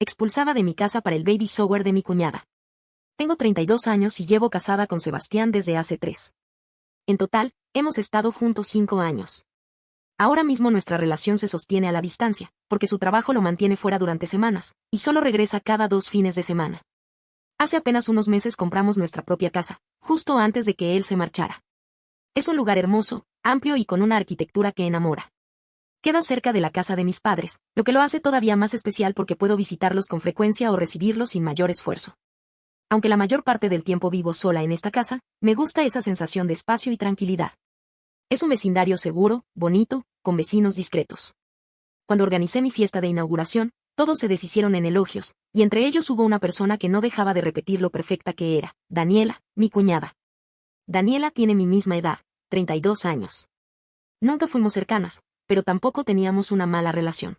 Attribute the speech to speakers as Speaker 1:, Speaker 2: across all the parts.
Speaker 1: expulsada de mi casa para el baby shower de mi cuñada. Tengo 32 años y llevo casada con Sebastián desde hace 3. En total, hemos estado juntos 5 años. Ahora mismo nuestra relación se sostiene a la distancia, porque su trabajo lo mantiene fuera durante semanas, y solo regresa cada 2 fines de semana. Hace apenas unos meses compramos nuestra propia casa, justo antes de que él se marchara. Es un lugar hermoso, amplio y con una arquitectura que enamora. Queda cerca de la casa de mis padres, lo que lo hace todavía más especial porque puedo visitarlos con frecuencia o recibirlos sin mayor esfuerzo. Aunque la mayor parte del tiempo vivo sola en esta casa, me gusta esa sensación de espacio y tranquilidad. Es un vecindario seguro, bonito, con vecinos discretos. Cuando organicé mi fiesta de inauguración, todos se deshicieron en elogios, y entre ellos hubo una persona que no dejaba de repetir lo perfecta que era, Daniela, mi cuñada. Daniela tiene mi misma edad, 32 años. Nunca fuimos cercanas, pero tampoco teníamos una mala relación.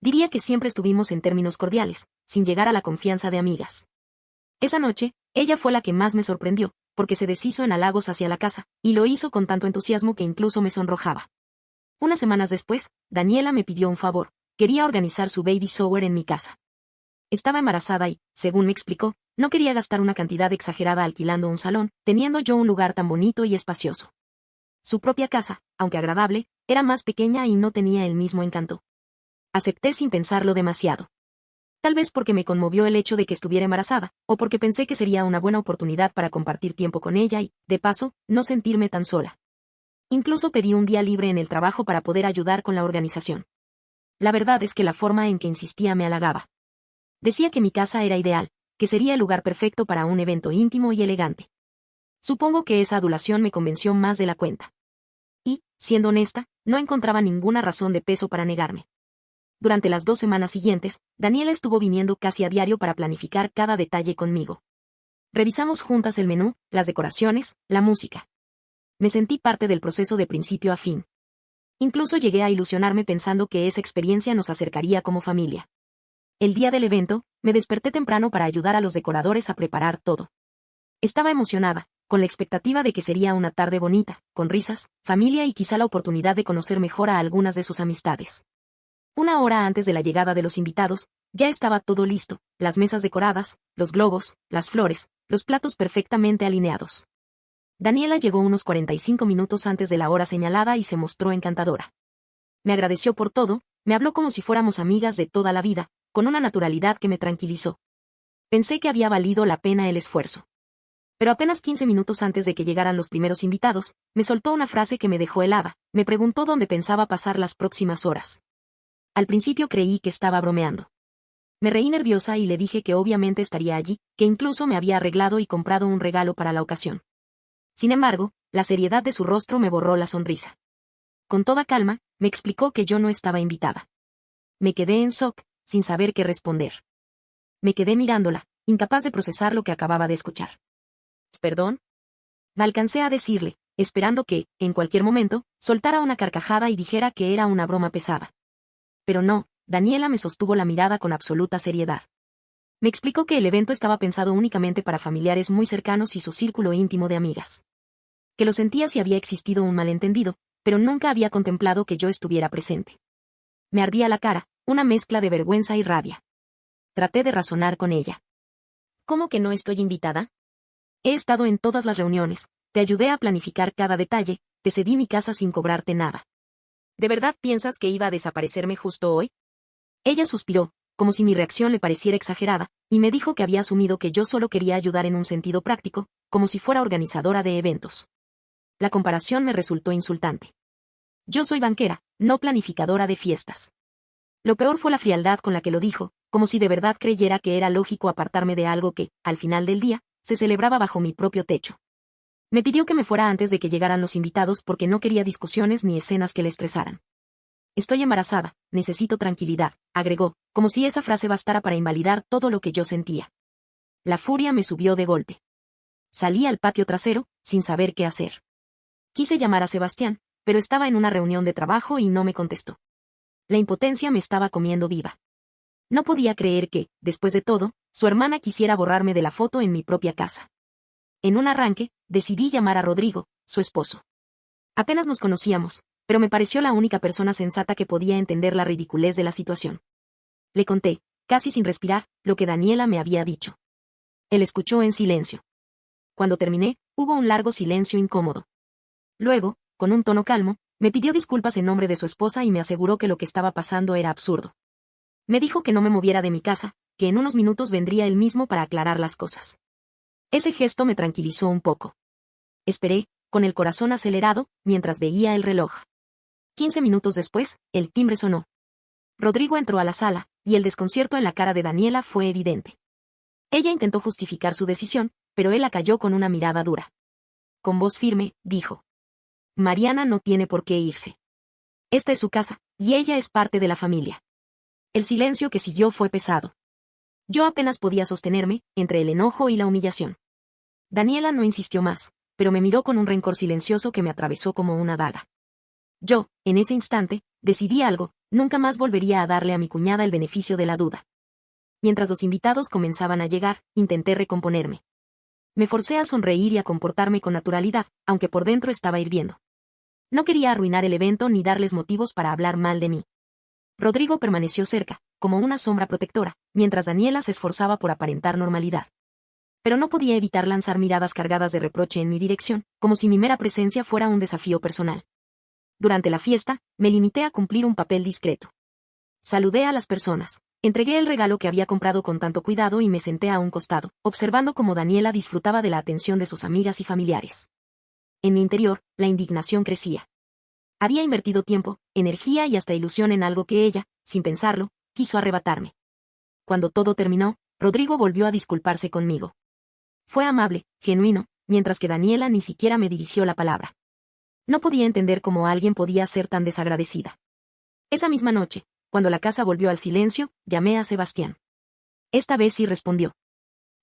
Speaker 1: Diría que siempre estuvimos en términos cordiales, sin llegar a la confianza de amigas. Esa noche, ella fue la que más me sorprendió, porque se deshizo en halagos hacia la casa, y lo hizo con tanto entusiasmo que incluso me sonrojaba. Unas semanas después, Daniela me pidió un favor, quería organizar su baby shower en mi casa. Estaba embarazada y, según me explicó, no quería gastar una cantidad exagerada alquilando un salón, teniendo yo un lugar tan bonito y espacioso. Su propia casa, aunque agradable, era más pequeña y no tenía el mismo encanto. Acepté sin pensarlo demasiado. Tal vez porque me conmovió el hecho de que estuviera embarazada, o porque pensé que sería una buena oportunidad para compartir tiempo con ella y, de paso, no sentirme tan sola. Incluso pedí un día libre en el trabajo para poder ayudar con la organización. La verdad es que la forma en que insistía me halagaba. Decía que mi casa era ideal, que sería el lugar perfecto para un evento íntimo y elegante. Supongo que esa adulación me convenció más de la cuenta. Y, siendo honesta, no encontraba ninguna razón de peso para negarme. Durante las 2 semanas siguientes, Daniela estuvo viniendo casi a diario para planificar cada detalle conmigo. Revisamos juntas el menú, las decoraciones, la música. Me sentí parte del proceso de principio a fin. Incluso llegué a ilusionarme pensando que esa experiencia nos acercaría como familia. El día del evento, me desperté temprano para ayudar a los decoradores a preparar todo. Estaba emocionada, con la expectativa de que sería una tarde bonita, con risas, familia y quizá la oportunidad de conocer mejor a algunas de sus amistades. Una hora antes de la llegada de los invitados, ya estaba todo listo, las mesas decoradas, los globos, las flores, los platos perfectamente alineados. Daniela llegó unos 45 minutos antes de la hora señalada y se mostró encantadora. Me agradeció por todo, me habló como si fuéramos amigas de toda la vida, con una naturalidad que me tranquilizó. Pensé que había valido la pena el esfuerzo. Pero apenas 15 minutos antes de que llegaran los primeros invitados, me soltó una frase que me dejó helada, me preguntó dónde pensaba pasar las próximas horas. Al principio creí que estaba bromeando. Me reí nerviosa y le dije que obviamente estaría allí, que incluso me había arreglado y comprado un regalo para la ocasión. Sin embargo, la seriedad de su rostro me borró la sonrisa. Con toda calma, me explicó que yo no estaba invitada. Me quedé en shock, sin saber qué responder. Me quedé mirándola, incapaz de procesar lo que acababa de escuchar. ¿Perdón? Me alcancé a decirle, esperando que, en cualquier momento, soltara una carcajada y dijera que era una broma pesada. Pero no, Daniela me sostuvo la mirada con absoluta seriedad. Me explicó que el evento estaba pensado únicamente para familiares muy cercanos y su círculo íntimo de amigas. Que lo sentía si había existido un malentendido, pero nunca había contemplado que yo estuviera presente. Me ardía la cara, una mezcla de vergüenza y rabia. Traté de razonar con ella. ¿Cómo que no estoy invitada? He estado en todas las reuniones, te ayudé a planificar cada detalle, te cedí mi casa sin cobrarte nada. ¿De verdad piensas que iba a desaparecerme justo hoy? Ella suspiró, como si mi reacción le pareciera exagerada, y me dijo que había asumido que yo solo quería ayudar en un sentido práctico, como si fuera organizadora de eventos. La comparación me resultó insultante. Yo soy banquera, no planificadora de fiestas. Lo peor fue la frialdad con la que lo dijo, como si de verdad creyera que era lógico apartarme de algo que, al final del día, se celebraba bajo mi propio techo. Me pidió que me fuera antes de que llegaran los invitados porque no quería discusiones ni escenas que le estresaran. Estoy embarazada, necesito tranquilidad, agregó, como si esa frase bastara para invalidar todo lo que yo sentía. La furia me subió de golpe. Salí al patio trasero, sin saber qué hacer. Quise llamar a Sebastián, pero estaba en una reunión de trabajo y no me contestó. La impotencia me estaba comiendo viva. No podía creer que, después de todo, su hermana quisiera borrarme de la foto en mi propia casa. En un arranque, decidí llamar a Rodrigo, su esposo. Apenas nos conocíamos, pero me pareció la única persona sensata que podía entender la ridiculez de la situación. Le conté, casi sin respirar, lo que Daniela me había dicho. Él escuchó en silencio. Cuando terminé, hubo un largo silencio incómodo. Luego, con un tono calmo, me pidió disculpas en nombre de su esposa y me aseguró que lo que estaba pasando era absurdo. Me dijo que no me moviera de mi casa, que en unos minutos vendría él mismo para aclarar las cosas. Ese gesto me tranquilizó un poco. Esperé, con el corazón acelerado, mientras veía el reloj. 15 minutos después, el timbre sonó. Rodrigo entró a la sala, y el desconcierto en la cara de Daniela fue evidente. Ella intentó justificar su decisión, pero él la calló con una mirada dura. Con voz firme, dijo: Mariana no tiene por qué irse. Esta es su casa, y ella es parte de la familia. El silencio que siguió fue pesado. Yo apenas podía sostenerme, entre el enojo y la humillación. Daniela no insistió más, pero me miró con un rencor silencioso que me atravesó como una daga. Yo, en ese instante, decidí algo: nunca más volvería a darle a mi cuñada el beneficio de la duda. Mientras los invitados comenzaban a llegar, intenté recomponerme. Me forcé a sonreír y a comportarme con naturalidad, aunque por dentro estaba hirviendo. No quería arruinar el evento ni darles motivos para hablar mal de mí. Rodrigo permaneció cerca, como una sombra protectora, mientras Daniela se esforzaba por aparentar normalidad. Pero no podía evitar lanzar miradas cargadas de reproche en mi dirección, como si mi mera presencia fuera un desafío personal. Durante la fiesta, me limité a cumplir un papel discreto. Saludé a las personas, entregué el regalo que había comprado con tanto cuidado y me senté a un costado, observando cómo Daniela disfrutaba de la atención de sus amigas y familiares. En mi interior, la indignación crecía. Había invertido tiempo, energía y hasta ilusión en algo que ella, sin pensarlo, quiso arrebatarme. Cuando todo terminó, Rodrigo volvió a disculparse conmigo. Fue amable, genuino, mientras que Daniela ni siquiera me dirigió la palabra. No podía entender cómo alguien podía ser tan desagradecida. Esa misma noche, cuando la casa volvió al silencio, llamé a Sebastián. Esta vez sí respondió.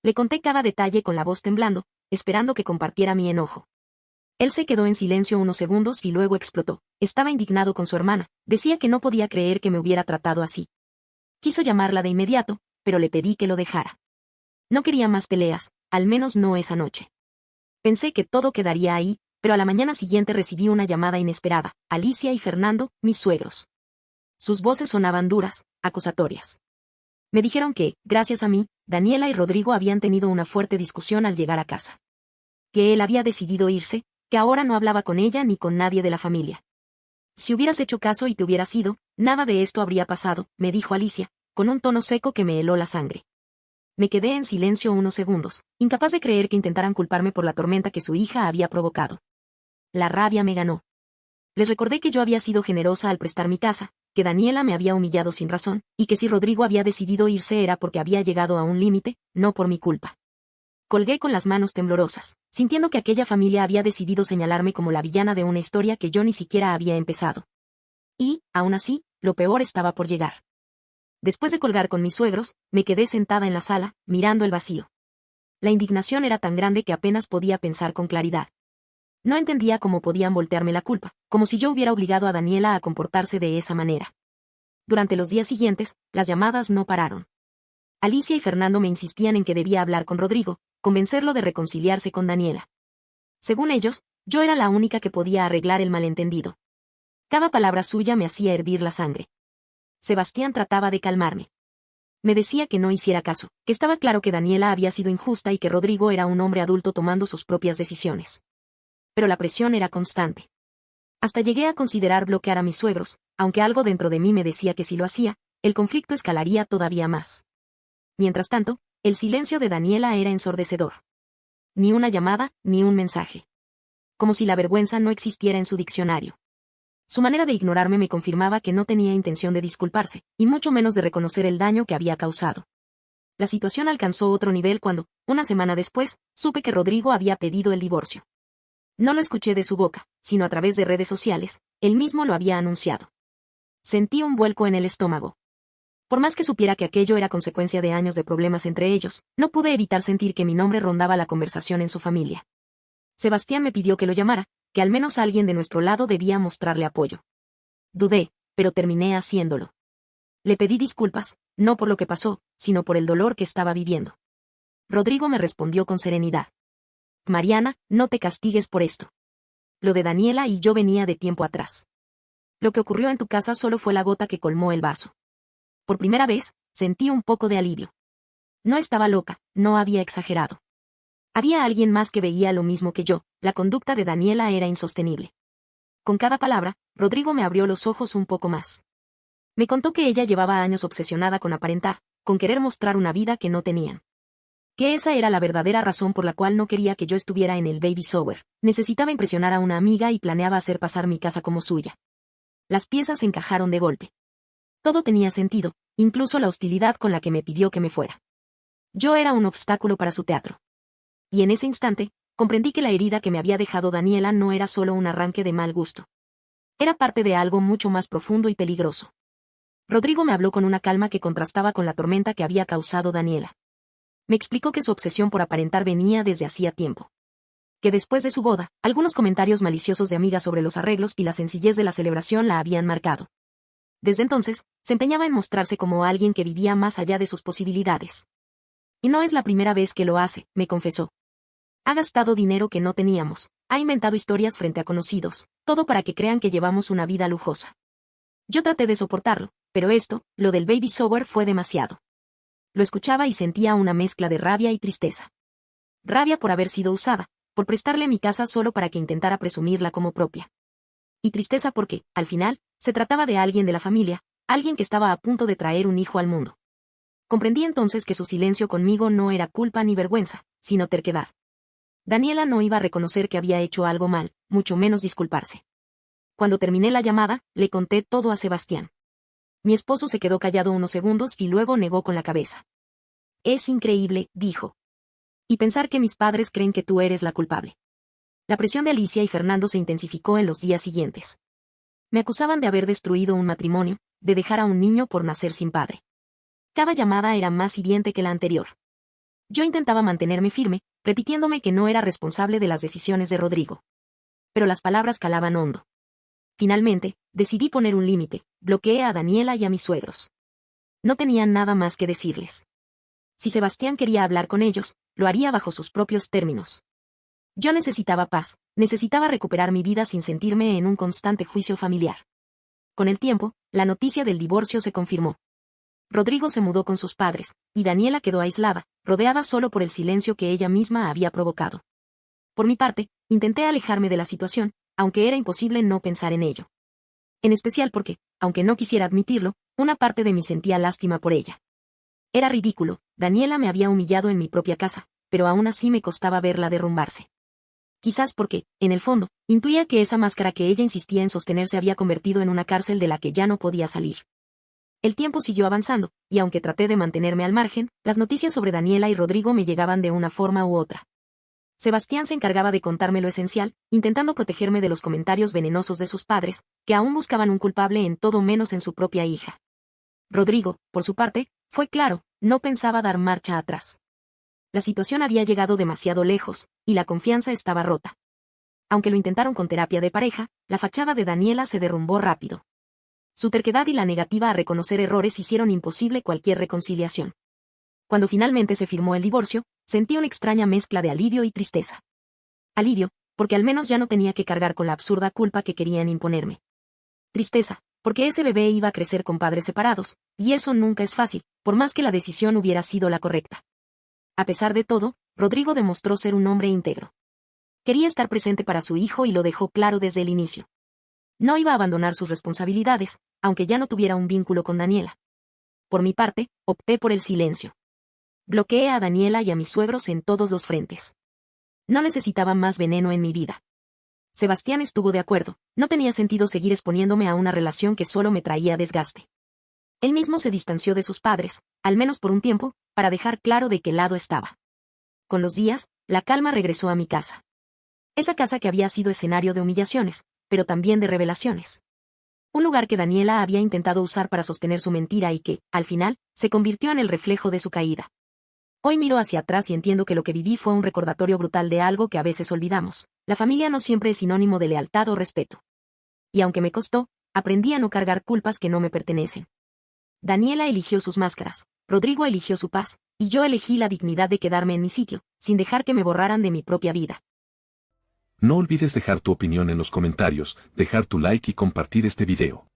Speaker 1: Le conté cada detalle con la voz temblando, esperando que compartiera mi enojo. Él se quedó en silencio unos segundos y luego explotó. Estaba indignado con su hermana, decía que no podía creer que me hubiera tratado así. Quiso llamarla de inmediato, pero le pedí que lo dejara. No quería más peleas, al menos no esa noche. Pensé que todo quedaría ahí, pero a la mañana siguiente recibí una llamada inesperada: Alicia y Fernando, mis suegros. Sus voces sonaban duras, acusatorias. Me dijeron que, gracias a mí, Daniela y Rodrigo habían tenido una fuerte discusión al llegar a casa. Que él había decidido irse, que ahora no hablaba con ella ni con nadie de la familia. Si hubieras hecho caso y te hubieras ido, nada de esto habría pasado, me dijo Alicia, con un tono seco que me heló la sangre. Me quedé en silencio unos segundos, incapaz de creer que intentaran culparme por la tormenta que su hija había provocado. La rabia me ganó. Les recordé que yo había sido generosa al prestar mi casa, que Daniela me había humillado sin razón, y que si Rodrigo había decidido irse era porque había llegado a un límite, no por mi culpa. Colgué con las manos temblorosas, sintiendo que aquella familia había decidido señalarme como la villana de una historia que yo ni siquiera había empezado. Y, aún así, lo peor estaba por llegar. Después de colgar con mis suegros, me quedé sentada en la sala, mirando el vacío. La indignación era tan grande que apenas podía pensar con claridad. No entendía cómo podían voltearme la culpa, como si yo hubiera obligado a Daniela a comportarse de esa manera. Durante los días siguientes, las llamadas no pararon. Alicia y Fernando me insistían en que debía hablar con Rodrigo, convencerlo de reconciliarse con Daniela. Según ellos, yo era la única que podía arreglar el malentendido. Cada palabra suya me hacía hervir la sangre. Sebastián trataba de calmarme. Me decía que no hiciera caso, que estaba claro que Daniela había sido injusta y que Rodrigo era un hombre adulto tomando sus propias decisiones. Pero la presión era constante. Hasta llegué a considerar bloquear a mis suegros, aunque algo dentro de mí me decía que si lo hacía, el conflicto escalaría todavía más. Mientras tanto, el silencio de Daniela era ensordecedor. Ni una llamada, ni un mensaje. Como si la vergüenza no existiera en su diccionario. Su manera de ignorarme me confirmaba que no tenía intención de disculparse, y mucho menos de reconocer el daño que había causado. La situación alcanzó otro nivel cuando, una semana después, supe que Rodrigo había pedido el divorcio. No lo escuché de su boca, sino a través de redes sociales, él mismo lo había anunciado. Sentí un vuelco en el estómago. Por más que supiera que aquello era consecuencia de años de problemas entre ellos, no pude evitar sentir que mi nombre rondaba la conversación en su familia. Sebastián me pidió que lo llamara, que al menos alguien de nuestro lado debía mostrarle apoyo. Dudé, pero terminé haciéndolo. Le pedí disculpas, no por lo que pasó, sino por el dolor que estaba viviendo. Rodrigo me respondió con serenidad. Mariana, no te castigues por esto. Lo de Daniela y yo venía de tiempo atrás. Lo que ocurrió en tu casa solo fue la gota que colmó el vaso. Por primera vez, sentí un poco de alivio. No estaba loca, no había exagerado. Había alguien más que veía lo mismo que yo, la conducta de Daniela era insostenible. Con cada palabra, Rodrigo me abrió los ojos un poco más. Me contó que ella llevaba años obsesionada con aparentar, con querer mostrar una vida que no tenían. Que esa era la verdadera razón por la cual no quería que yo estuviera en el baby shower. Necesitaba impresionar a una amiga y planeaba hacer pasar mi casa como suya. Las piezas encajaron de golpe. Todo tenía sentido, incluso la hostilidad con la que me pidió que me fuera. Yo era un obstáculo para su teatro. Y en ese instante, comprendí que la herida que me había dejado Daniela no era solo un arranque de mal gusto. Era parte de algo mucho más profundo y peligroso. Rodrigo me habló con una calma que contrastaba con la tormenta que había causado Daniela. Me explicó que su obsesión por aparentar venía desde hacía tiempo. Que después de su boda, algunos comentarios maliciosos de amigas sobre los arreglos y la sencillez de la celebración la habían marcado. Desde entonces, se empeñaba en mostrarse como alguien que vivía más allá de sus posibilidades. Y no es la primera vez que lo hace, me confesó. Ha gastado dinero que no teníamos, ha inventado historias frente a conocidos, todo para que crean que llevamos una vida lujosa. Yo traté de soportarlo, pero esto, lo del baby shower, fue demasiado. Lo escuchaba y sentía una mezcla de rabia y tristeza. Rabia por haber sido usada, por prestarle mi casa solo para que intentara presumirla como propia. Y tristeza porque, al final, se trataba de alguien de la familia, alguien que estaba a punto de traer un hijo al mundo. Comprendí entonces que su silencio conmigo no era culpa ni vergüenza, sino terquedad. Daniela no iba a reconocer que había hecho algo mal, mucho menos disculparse. Cuando terminé la llamada, le conté todo a Sebastián. Mi esposo se quedó callado unos segundos y luego negó con la cabeza. Es increíble, dijo. Y pensar que mis padres creen que tú eres la culpable. La presión de Alicia y Fernando se intensificó en los días siguientes. Me acusaban de haber destruido un matrimonio, de dejar a un niño por nacer sin padre. Cada llamada era más hiriente que la anterior. Yo intentaba mantenerme firme, repitiéndome que no era responsable de las decisiones de Rodrigo. Pero las palabras calaban hondo. Finalmente, decidí poner un límite, bloqueé a Daniela y a mis suegros. No tenía nada más que decirles. Si Sebastián quería hablar con ellos, lo haría bajo sus propios términos. Yo necesitaba paz, necesitaba recuperar mi vida sin sentirme en un constante juicio familiar. Con el tiempo, la noticia del divorcio se confirmó. Rodrigo se mudó con sus padres, y Daniela quedó aislada, rodeada solo por el silencio que ella misma había provocado. Por mi parte, intenté alejarme de la situación, aunque era imposible no pensar en ello. En especial porque, aunque no quisiera admitirlo, una parte de mí sentía lástima por ella. Era ridículo, Daniela me había humillado en mi propia casa, pero aún así me costaba verla derrumbarse. Quizás porque, en el fondo, intuía que esa máscara que ella insistía en sostener se había convertido en una cárcel de la que ya no podía salir. El tiempo siguió avanzando, y aunque traté de mantenerme al margen, las noticias sobre Daniela y Rodrigo me llegaban de una forma u otra. Sebastián se encargaba de contarme lo esencial, intentando protegerme de los comentarios venenosos de sus padres, que aún buscaban un culpable en todo menos en su propia hija. Rodrigo, por su parte, fue claro, no pensaba dar marcha atrás. La situación había llegado demasiado lejos, y la confianza estaba rota. Aunque lo intentaron con terapia de pareja, la fachada de Daniela se derrumbó rápido. Su terquedad y la negativa a reconocer errores hicieron imposible cualquier reconciliación. Cuando finalmente se firmó el divorcio, sentí una extraña mezcla de alivio y tristeza. Alivio, porque al menos ya no tenía que cargar con la absurda culpa que querían imponerme. Tristeza, porque ese bebé iba a crecer con padres separados, y eso nunca es fácil, por más que la decisión hubiera sido la correcta. A pesar de todo, Rodrigo demostró ser un hombre íntegro. Quería estar presente para su hijo y lo dejó claro desde el inicio. No iba a abandonar sus responsabilidades, aunque ya no tuviera un vínculo con Daniela. Por mi parte, opté por el silencio. Bloqueé a Daniela y a mis suegros en todos los frentes. No necesitaba más veneno en mi vida. Sebastián estuvo de acuerdo, no tenía sentido seguir exponiéndome a una relación que solo me traía desgaste. Él mismo se distanció de sus padres, al menos por un tiempo, para dejar claro de qué lado estaba. Con los días, la calma regresó a mi casa. Esa casa que había sido escenario de humillaciones, pero también de revelaciones. Un lugar que Daniela había intentado usar para sostener su mentira y que, al final, se convirtió en el reflejo de su caída. Hoy miro hacia atrás y entiendo que lo que viví fue un recordatorio brutal de algo que a veces olvidamos. La familia no siempre es sinónimo de lealtad o respeto. Y aunque me costó, aprendí a no cargar culpas que no me pertenecen. Daniela eligió sus máscaras, Rodrigo eligió su paz, y yo elegí la dignidad de quedarme en mi sitio, sin dejar que me borraran de mi propia vida.
Speaker 2: No olvides dejar tu opinión en los comentarios, dejar tu like y compartir este video.